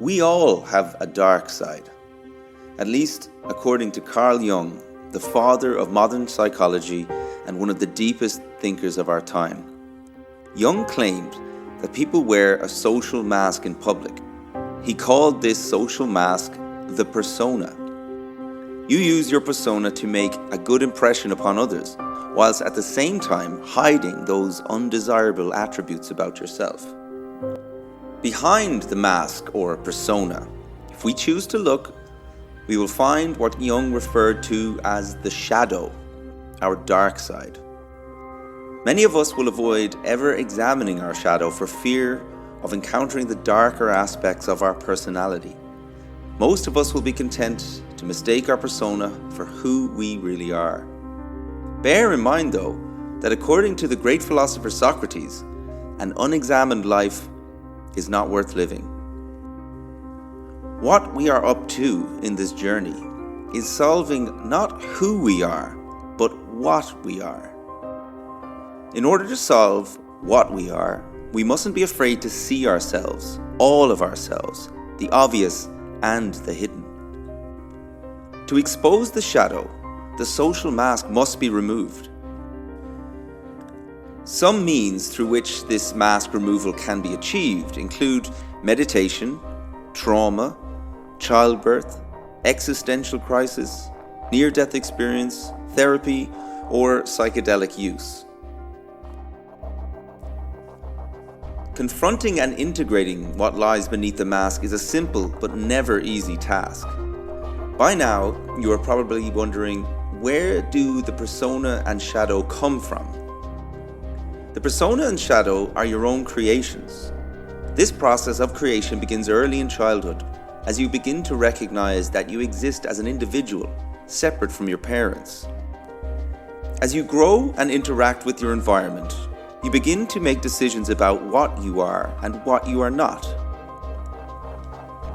We all have a dark side, at least according to Carl Jung, the father of modern psychology and one of the deepest thinkers of our time. Jung claimed that people wear a social mask in public. He called this social mask the persona. You use your persona to make a good impression upon others, whilst at the same time hiding those undesirable attributes about yourself. Behind the mask or persona, if we choose to look, we will find what Jung referred to as the shadow, our dark side. Many of us will avoid ever examining our shadow for fear of encountering the darker aspects of our personality. Most of us will be content to mistake our persona for who we really are. Bear in mind, though, that according to the great philosopher Socrates, an unexamined life is not worth living. What we are up to in this journey is solving not who we are, but what we are. In order to solve what we are, we mustn't be afraid to see ourselves, all of ourselves, the obvious and the hidden. To expose the shadow, the social mask must be removed. Some means through which this mask removal can be achieved include meditation, trauma, childbirth, existential crisis, near-death experience, therapy, or psychedelic use. Confronting and integrating what lies beneath the mask is a simple but never easy task. By now, you are probably wondering, where do the persona and shadow come from? The persona and shadow are your own creations. This process of creation begins early in childhood, as you begin to recognize that you exist as an individual, separate from your parents. As you grow and interact with your environment, you begin to make decisions about what you are and what you are not.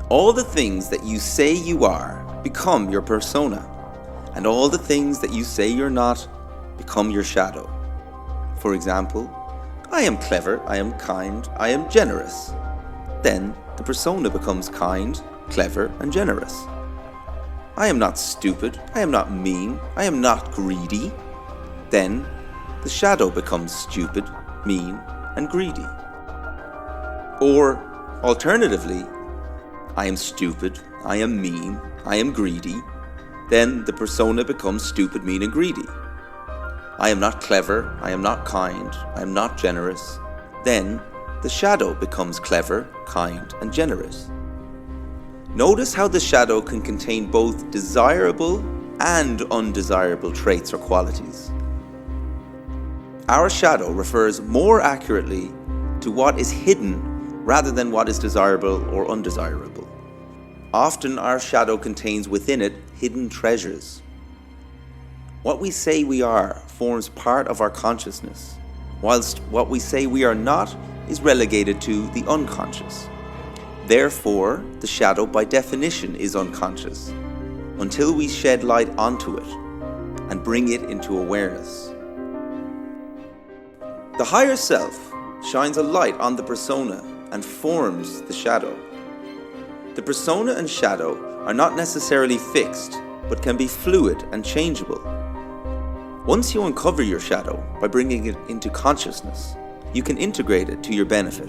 All the things that you say you are become your persona, and all the things that you say you're not become your shadow. For example, I am clever, I am kind, I am generous. Then the persona becomes kind, clever, and generous. I am not stupid, I am not mean, I am not greedy. Then the shadow becomes stupid, mean, and greedy. Or alternatively, I am stupid, I am mean, I am greedy. Then the persona becomes stupid, mean, and greedy. I am not clever, I am not kind, I am not generous. Then the shadow becomes clever, kind, and generous. Notice how the shadow can contain both desirable and undesirable traits or qualities. Our shadow refers more accurately to what is hidden rather than what is desirable or undesirable. Often our shadow contains within it hidden treasures. What we say we are forms part of our consciousness, whilst what we say we are not is relegated to the unconscious. Therefore, the shadow by definition is unconscious, until we shed light onto it and bring it into awareness. The higher self shines a light on the persona and forms the shadow. The persona and shadow are not necessarily fixed, but can be fluid and changeable. Once you uncover your shadow by bringing it into consciousness, you can integrate it to your benefit.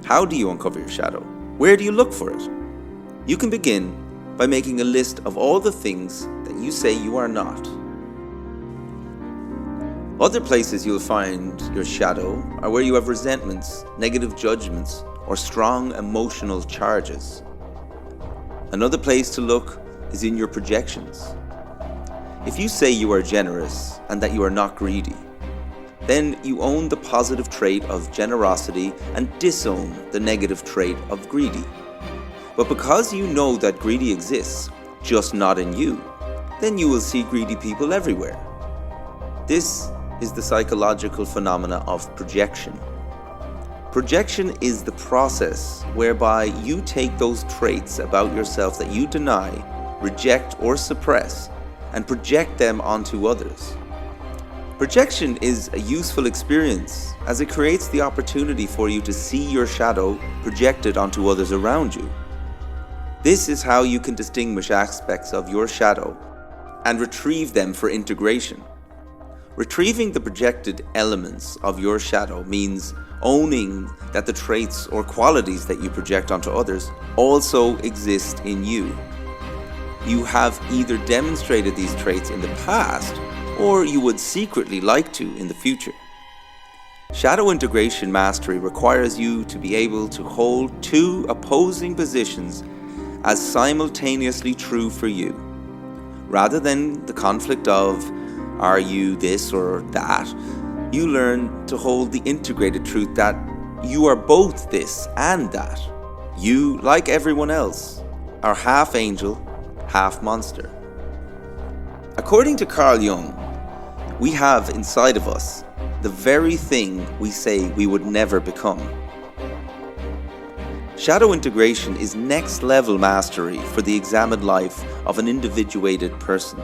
How do you uncover your shadow? Where do you look for it? You can begin by making a list of all the things that you say you are not. Other places you'll find your shadow are where you have resentments, negative judgments, or strong emotional charges. Another place to look is in your projections. If you say you are generous and that you are not greedy, then you own the positive trait of generosity and disown the negative trait of greedy. But because you know that greedy exists, just not in you, then you will see greedy people everywhere. This is the psychological phenomena of projection. Projection is the process whereby you take those traits about yourself that you deny, reject, or suppress and project them onto others. Projection is a useful experience as it creates the opportunity for you to see your shadow projected onto others around you. This is how you can distinguish aspects of your shadow and retrieve them for integration. Retrieving the projected elements of your shadow means owning that the traits or qualities that you project onto others also exist in you. You have either demonstrated these traits in the past or you would secretly like to in the future. Shadow integration mastery requires you to be able to hold two opposing positions as simultaneously true for you. Rather than the conflict of, are you this or that, you learn to hold the integrated truth that you are both this and that. You, like everyone else, are half angel, half monster. According to Carl Jung, we have inside of us the very thing we say we would never become. Shadow integration is next level mastery for the examined life of an individuated person.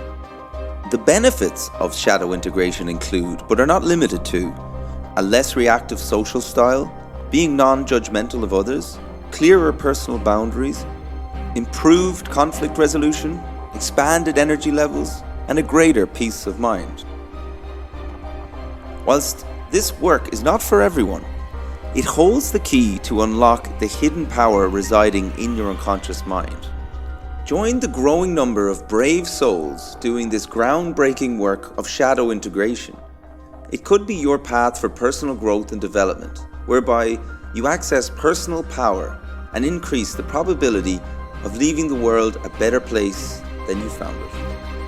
The benefits of shadow integration include, but are not limited to, a less reactive social style, being non-judgmental of others, clearer personal boundaries, improved conflict resolution, expanded energy levels, and a greater peace of mind. Whilst this work is not for everyone, it holds the key to unlock the hidden power residing in your unconscious mind. Join the growing number of brave souls doing this groundbreaking work of shadow integration. It could be your path for personal growth and development, whereby you access personal power and increase the probability of leaving the world a better place than you found it.